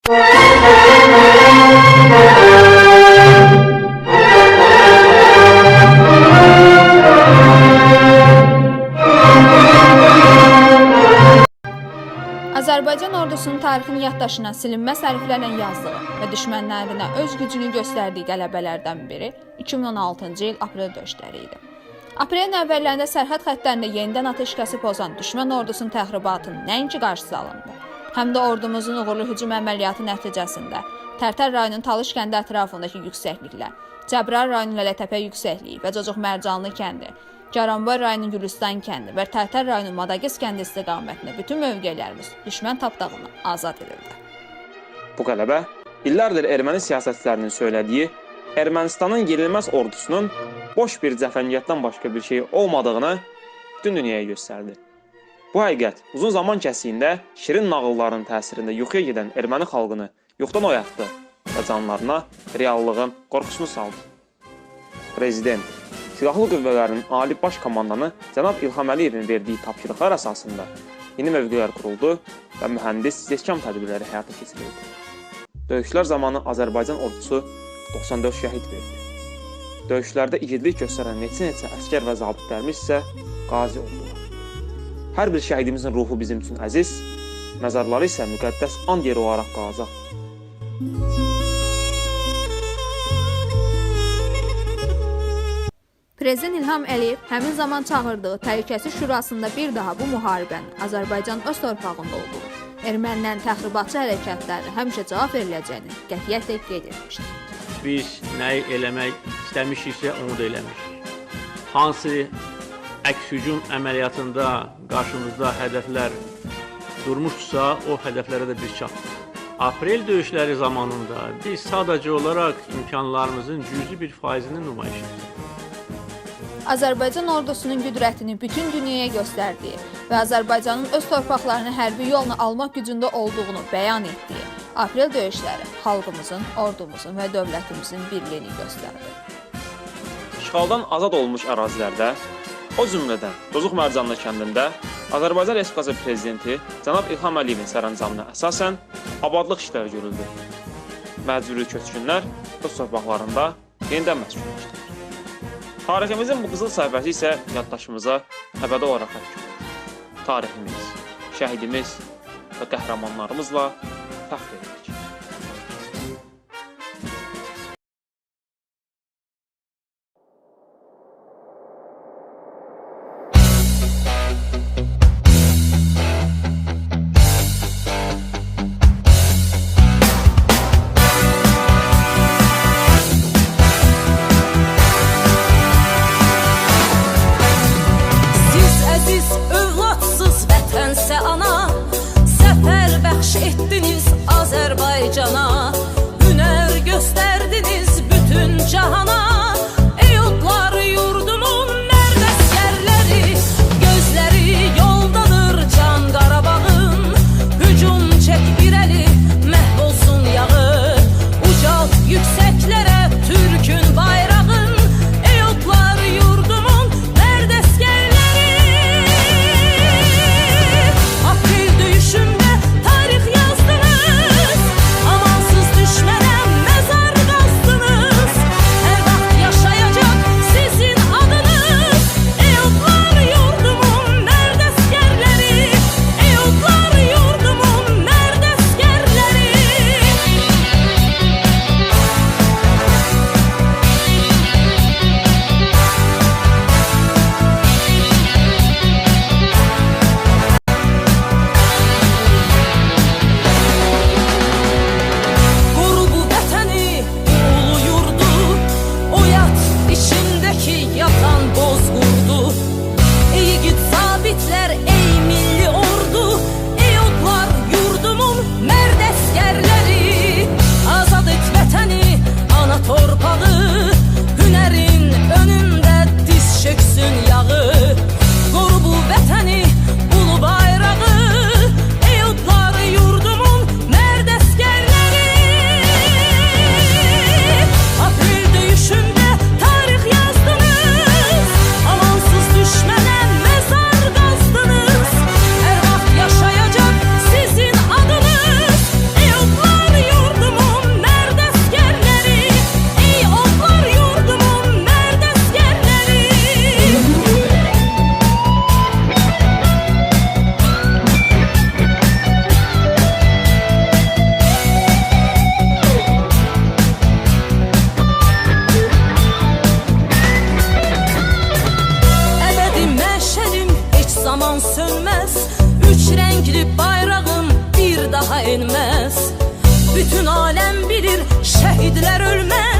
Azərbaycan ordusunun tarixini yaddaşına silinməz hərflərlə yazdığı və düşmənlərinə öz gücünü göstərdiyi qələbələrdən biri 2016-cı il aprel döyüşləri idi. Aprelin əvvəllərində sərhəd xəttlərində yenidən atəşkəsi pozan düşmən ordusunun təxribatının nəinki qarşısı alındı, həm də ordumuzun uğurlu hücum əməliyyatı nəticəsində Tərtər rayonunun Talış kəndi ətrafındakı yüksəkliklər, Cəbrayıl rayonunun Lələtəpə yüksəkliyi və Cocuq Mərcanlı kəndi, Caranboy rayonunun Gülüstan kəndi və Tərtər rayonunun Madagis kəndi istiqamətində bütün mövqelərimiz düşmən tapdağından azad edildi. Bu qələbə illərdir erməni siyasətçilərinin söylədiyi Ermənistanın yenilməz ordusunun boş bir cəfəngiyatdan başqa bir şey olmadığını bütün dünyaya göstərdi. Bu həqiqət uzun zaman kəsiyində şirin nağılların təsirində yuxuya gedən erməni xalqını yoxdan oyatdı və canlarına reallığın qorxusunu saldı. Prezident, Silahlı Qüvvələrin Ali Baş Komandanı cənab İlham Əliyevin verdiyi tapşırıqlar əsasında yeni mövqelər quruldu və mühəndis istehkam tədbirləri həyata keçirildi. Döyüşlər zamanı Azərbaycan ordusu 94 şəhid verdi. Döyüşlərdə igidlik göstərən neçə əskər və zabitlərimiz isə qazi oldular. Hər bir şəhidimizin ruhu bizim üçün əziz, məzarları isə müqəddəs and yeri olaraq qalacaq. Prezident İlham Əliyev həmin zaman çağırdığı Təhlükəsizlik Şurasında bir daha bu müharibənin Azərbaycan öz torpağında olduğu, ermənilərin təxribatçı hərəkətlərinə həmişə cavab veriləcəyini qətiyyətlə qeyd etmişdir. Biz nəyi eləmək istəmişiksə onu da eləmişik. Hansı əks hücum əməliyyatında qarşımızda hədəflər durmuşsa, o hədəflərə də biz çatdıq. Aprel döyüşləri zamanında biz sadəcə olaraq imkanlarımızın cüzi bir faizini nümayiş etdik. Azərbaycan ordusunun qüdrətini bütün dünyaya göstərdiyi və Azərbaycanın öz torpaqlarını hərbi yolla almaq gücündə olduğunu bəyan etdiyi aprel döyüşləri xalqımızın, ordumuzun və dövlətimizin birliyini göstərdi. İşğaldan azad olmuş ərazilərdə, o cümlədən Cocuq Mərcanlı kəndində Azərbaycan Respublikası Prezidenti cənab İlham Əliyevin sərəncamına əsasən abadlıq işləri görüldü. Məcburi köçkünlər öz torpaqlarında yenidən məskunlaşdılar. Tariximizin bu qızıl səhifəsi isə yaddaşımıza əbədi olaraq həkk. Tariximiz, şəhidimiz və qəhrəmanlarımızla fəxr edirik. Etdiniz Azərbaycana, hünər göstərdiniz bütün cahana. Ey odlar yurdumun mərd əsgərləri, gözləri yoldadır can Qarabağın. Hücum çək irəli, məhv olsun yağı, ucalt yüksəklərə Türkün bayrağın. Ey odlar yurdumun mərd əsgərləri, aprel döyüşündə tarix yazdınız, amansız Bütün alem bilir şehitler ölmez.